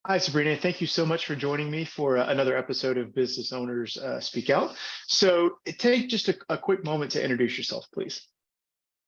Hi, Sabrina. Thank you so much for joining me for another episode of Business Owners Speak Out. Take just a quick moment to introduce yourself, please.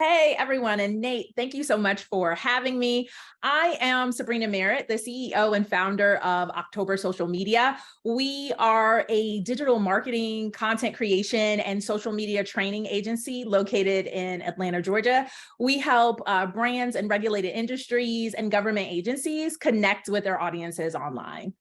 Hey everyone, and Nate, thank you so much for having me. I am Sabrina Merritt, the CEO and founder of October Social Media. We are a digital marketing, content creation, and social media training agency located in Atlanta, Georgia. We help brands and regulated industries and government agencies connect with their audiences online.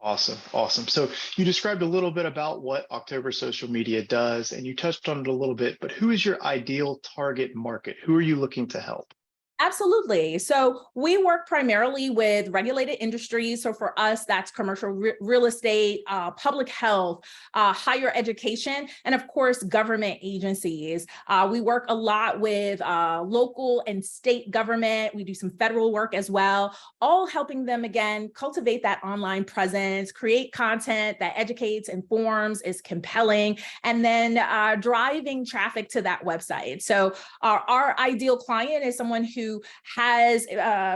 Awesome, awesome. So you described a little bit about what October Social Media does, and you touched on it a little bit, but who is your ideal target market? Who are you looking to help? Absolutely. So we work primarily with regulated industries. So for us, that's commercial real estate, public health, higher education, and of course, government agencies. We work a lot with local and state government. We do some federal work as well, all helping them, again, cultivate that online presence, create content that educates, informs, is compelling, and then driving traffic to that website. So our ideal client is someone who has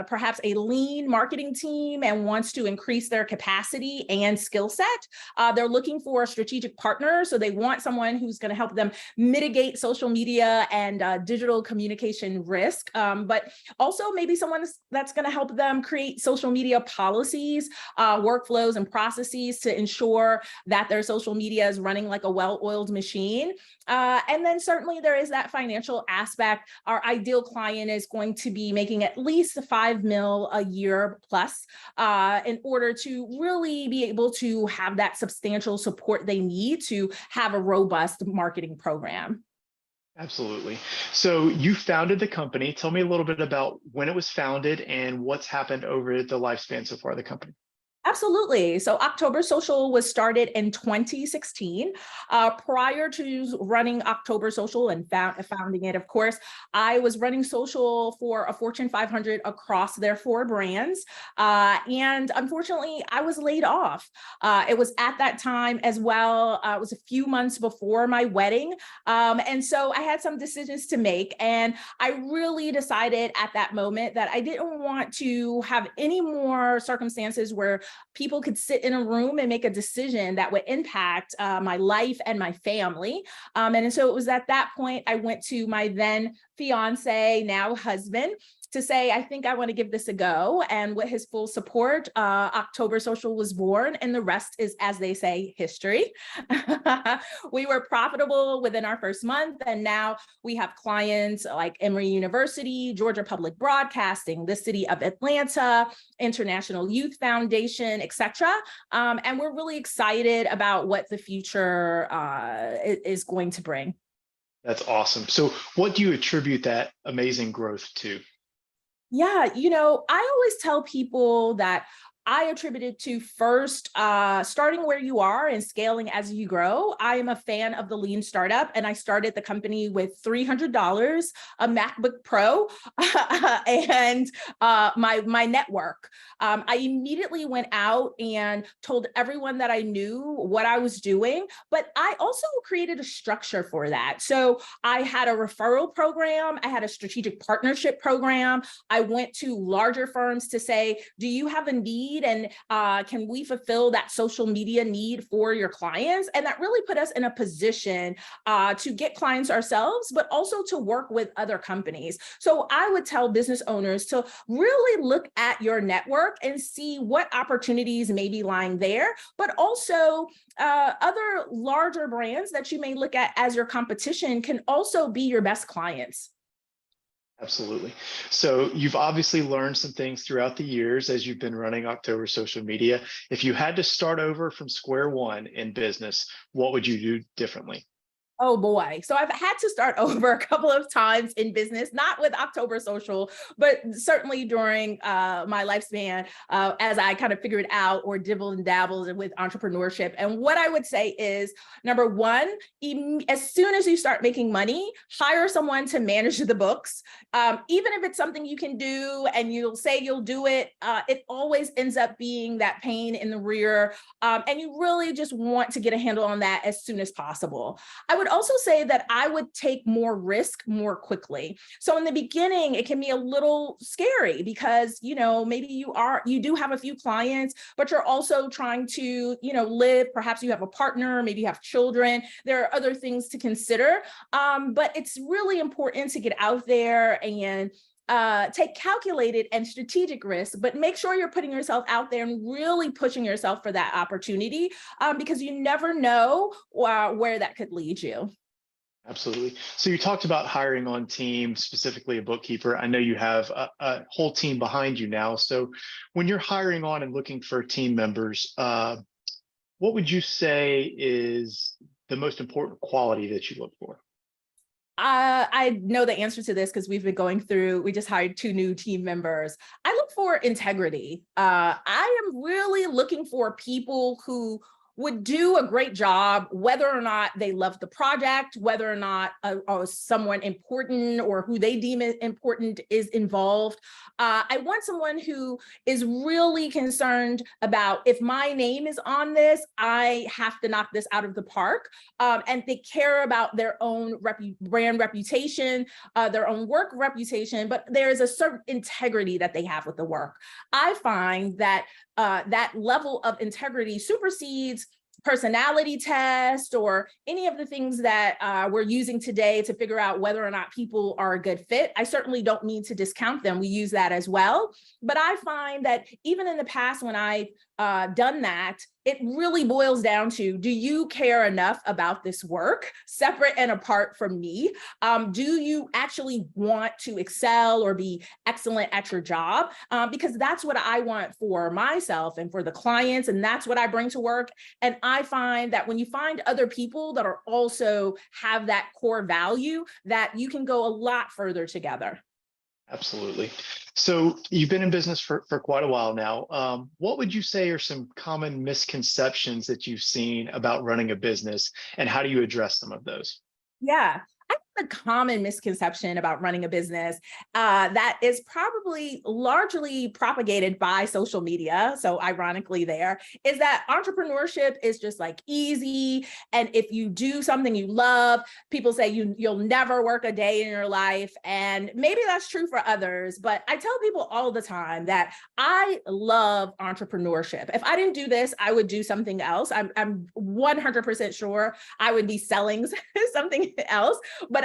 perhaps a lean marketing team and wants to increase their capacity and skill set. They're looking for a strategic partner. So they want someone who's going to help them mitigate social media and digital communication risk, but also maybe someone that's going to help them create social media policies, workflows, and processes to ensure that their social media is running like a well-oiled machine. And then certainly there is that financial aspect. Our ideal client is going to be making at least 5 mil a year plus in order to really be able to have that substantial support they need to have a robust marketing program. Absolutely. So you founded the company. Tell me a little bit about when it was founded and what's happened over the lifespan so far of the company. Absolutely. So October Social was started in 2016. Prior to running October Social and founding it, of course, I was running social for a Fortune 500 across their 4 brands. And unfortunately, I was laid off. It was at that time as well. It was a few months before my wedding. And so I had some decisions to make. And I really decided at that moment that I didn't want to have any more circumstances where people could sit in a room and make a decision that would impact my life and my family. And so it was at that point I went to my then fiance, now husband, to say, I think I want to give this a go. And with his full support, October Social was born, and the rest is, as they say, history. We were profitable within our first month, and now we have clients like Emory University, Georgia Public Broadcasting, the City of Atlanta, International Youth Foundation, etc. And we're really excited about what the future is going to bring. That's awesome. So what do you attribute that amazing growth to? Yeah, I always tell people that I attribute it to first starting where you are and scaling as you grow. I am a fan of the lean startup, and I started the company with $300, a MacBook Pro, and my network. I immediately went out and told everyone that I knew what I was doing, but I also created a structure for that. So I had a referral program, I had a strategic partnership program. I went to larger firms to say, do you have a need? And can we fulfill that social media need for your clients? And that really put us in a position to get clients ourselves, but also to work with other companies. So I would tell business owners to really look at your network and see what opportunities may be lying there, but also other larger brands that you may look at as your competition can also be your best clients. Absolutely. So you've obviously learned some things throughout the years as you've been running October Social Media. If you had to start over from square one in business, what would you do differently? Oh boy. So I've had to start over a couple of times in business, not with October Social, but certainly during my lifespan as I kind of figured out or dibbled and dabbled with entrepreneurship. And what I would say is, number one, as soon as you start making money, hire someone to manage the books. Even if it's something you can do and you'll say you'll do it, it always ends up being that pain in the rear. And you really just want to get a handle on that as soon as possible. I would would also say that I would take more risk more quickly. So in the beginning, it can be a little scary because, maybe you do have a few clients, but you're also trying to, live, perhaps you have a partner, maybe you have children. There are other things to consider. But it's really important to get out there and take calculated and strategic risks, but make sure you're putting yourself out there and really pushing yourself for that opportunity, because you never know where that could lead you. Absolutely. So you talked about hiring on team, specifically a bookkeeper. I know you have a whole team behind you now. So when you're hiring on and looking for team members, what would you say is the most important quality that you look for? I know the answer to this because we just hired 2 new team members. I look for integrity. I am really looking for people who would do a great job, whether or not they love the project, whether or not someone important or who they deem important is involved. I want someone who is really concerned about, if my name is on this, I have to knock this out of the park. And they care about their own brand reputation, their own work reputation, but there is a certain integrity that they have with the work. I find that that level of integrity supersedes personality test or any of the things that we're using today to figure out whether or not people are a good fit. I certainly don't mean to discount them. We use that as well. But I find that even in the past, when I've done that, it really boils down to, do you care enough about this work, separate and apart from me? Do you actually want to excel or be excellent at your job? Because that's what I want for myself and for the clients, and that's what I bring to work. And I find that when you find other people that are also have that core value, that you can go a lot further together. Absolutely. So you've been in business for quite a while now. What would you say are some common misconceptions that you've seen about running a business, and how do you address some of those? Yeah. I think the common misconception about running a business that is probably largely propagated by social media, so ironically there, is that entrepreneurship is just like easy. And if you do something you love, people say you'll never work a day in your life. And maybe that's true for others, but I tell people all the time that I love entrepreneurship. If I didn't do this, I would do something else. I'm 100% sure I would be selling something else. But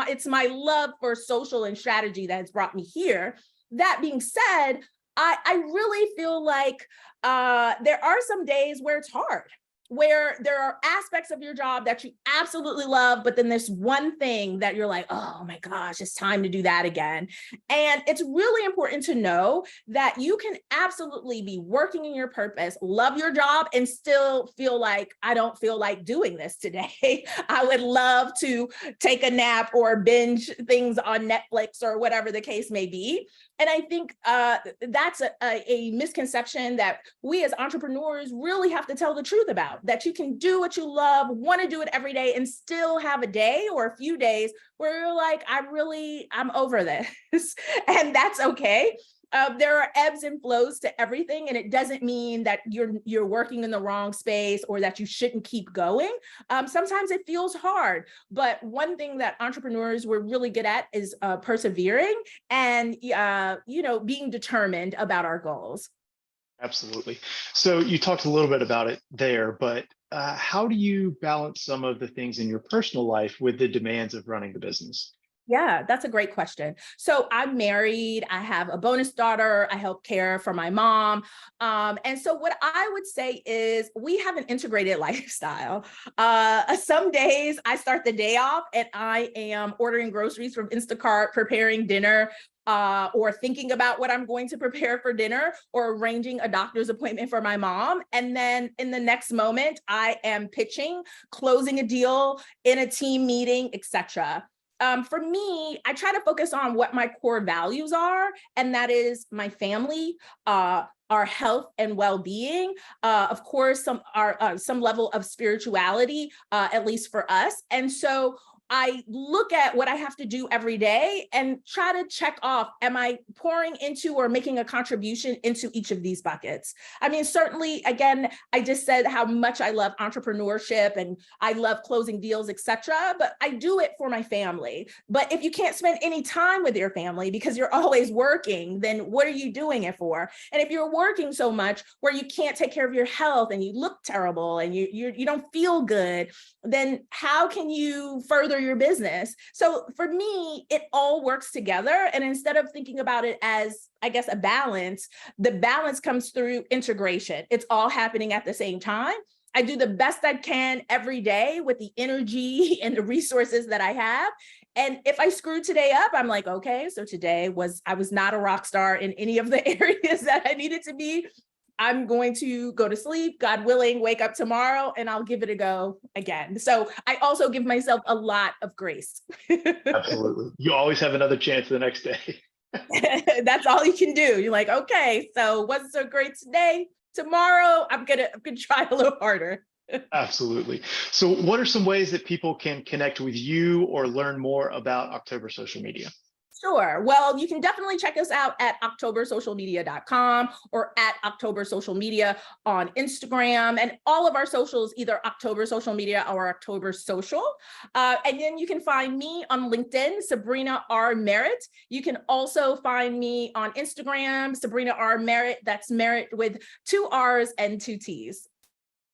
it's my love for social and strategy that has brought me here. That being said, I really feel like there are some days where it's hard, where there are aspects of your job that you absolutely love, but then there's one thing that you're like, oh my gosh, it's time to do that again. And it's really important to know that you can absolutely be working in your purpose, love your job, and still feel like, I don't feel like doing this today. I would love to take a nap or binge things on Netflix or whatever the case may be. And I think that's a misconception that we as entrepreneurs really have to tell the truth about, that you can do what you love, want to do it every day, and still have a day or a few days where you're like, I'm over this. And that's okay. There are ebbs and flows to everything, and it doesn't mean that you're working in the wrong space or that you shouldn't keep going. Sometimes it feels hard, but one thing that entrepreneurs were really good at is persevering and being determined about our goals. Absolutely. So you talked a little bit about it there, but how do you balance some of the things in your personal life with the demands of running the business? Yeah, that's a great question. So I'm married. I have a bonus daughter. I help care for my mom. And so what I would say is we have an integrated lifestyle. Some days I start the day off and I am ordering groceries from Instacart, preparing dinner, or thinking about what I'm going to prepare for dinner, or arranging a doctor's appointment for my mom. And then in the next moment, I am pitching, closing a deal in a team meeting, etc. For me, I try to focus on what my core values are, and that is my family, our health and well-being, of course, some level of spirituality, at least for us. And so I look at what I have to do every day and try to check off, am I pouring into or making a contribution into each of these buckets? I mean, certainly, again, I just said how much I love entrepreneurship and I love closing deals, etc. But I do it for my family. But if you can't spend any time with your family because you're always working, then what are you doing it for? And if you're working so much where you can't take care of your health and you look terrible and you don't feel good, then how can you further your business? So for me, it all works together. And instead of thinking about it as, I guess, a balance, the balance comes through integration. It's all happening at the same time. I do the best I can every day with the energy and the resources that I have. And if I screw today up, I'm like, okay, so today I was not a rock star in any of the areas that I needed to be. I'm going to go to sleep, God willing, wake up tomorrow, and I'll give it a go again. So I also give myself a lot of grace. Absolutely. You always have another chance the next day. That's all you can do. You're like, okay, so wasn't so great today. Tomorrow, I'm gonna try a little harder. Absolutely. So what are some ways that people can connect with you or learn more about October social media? Sure. Well, you can definitely check us out at octobersocialmedia.com or at October Social Media on Instagram, and all of our socials, either October Social Media or October Social. And then you can find me on LinkedIn, Sabrina R. Merritt. You can also find me on Instagram, Sabrina R. Merritt. That's Merritt with 2 R's and 2 T's.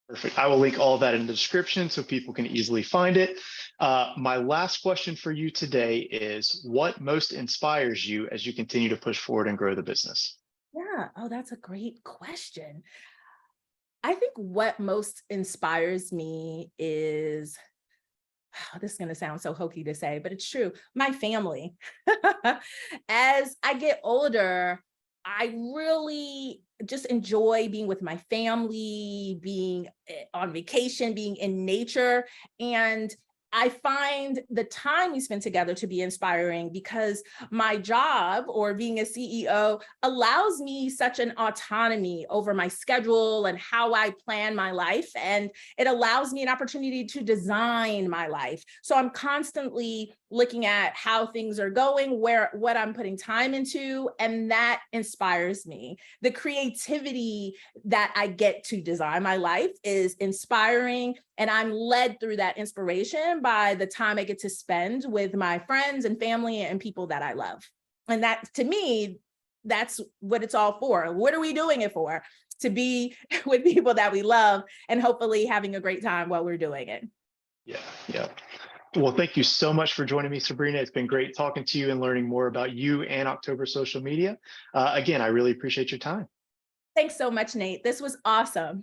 Perfect. I will link all of that in the description so people can easily find it. My last question for you today is, what most inspires you as you continue to push forward and grow the business? Yeah. Oh, that's a great question. I think what most inspires me is, this is going to sound so hokey to say, but it's true, my family. As I get older, I really just enjoy being with my family, being on vacation, being in nature. And I find the time we spend together to be inspiring because my job, or being a CEO, allows me such an autonomy over my schedule and how I plan my life. And it allows me an opportunity to design my life. So I'm constantly looking at how things are going, what I'm putting time into, and that inspires me. The creativity that I get to design my life is inspiring, and I'm led through that inspiration by the time I get to spend with my friends and family and people that I love. And that, to me, that's what it's all for. What are we doing it for? To be with people that we love and hopefully having a great time while we're doing it. Yeah, yeah. Well, thank you so much for joining me, Sabrina. It's been great talking to you and learning more about you and October social media. Again, I really appreciate your time. Thanks so much, Nate. This was awesome.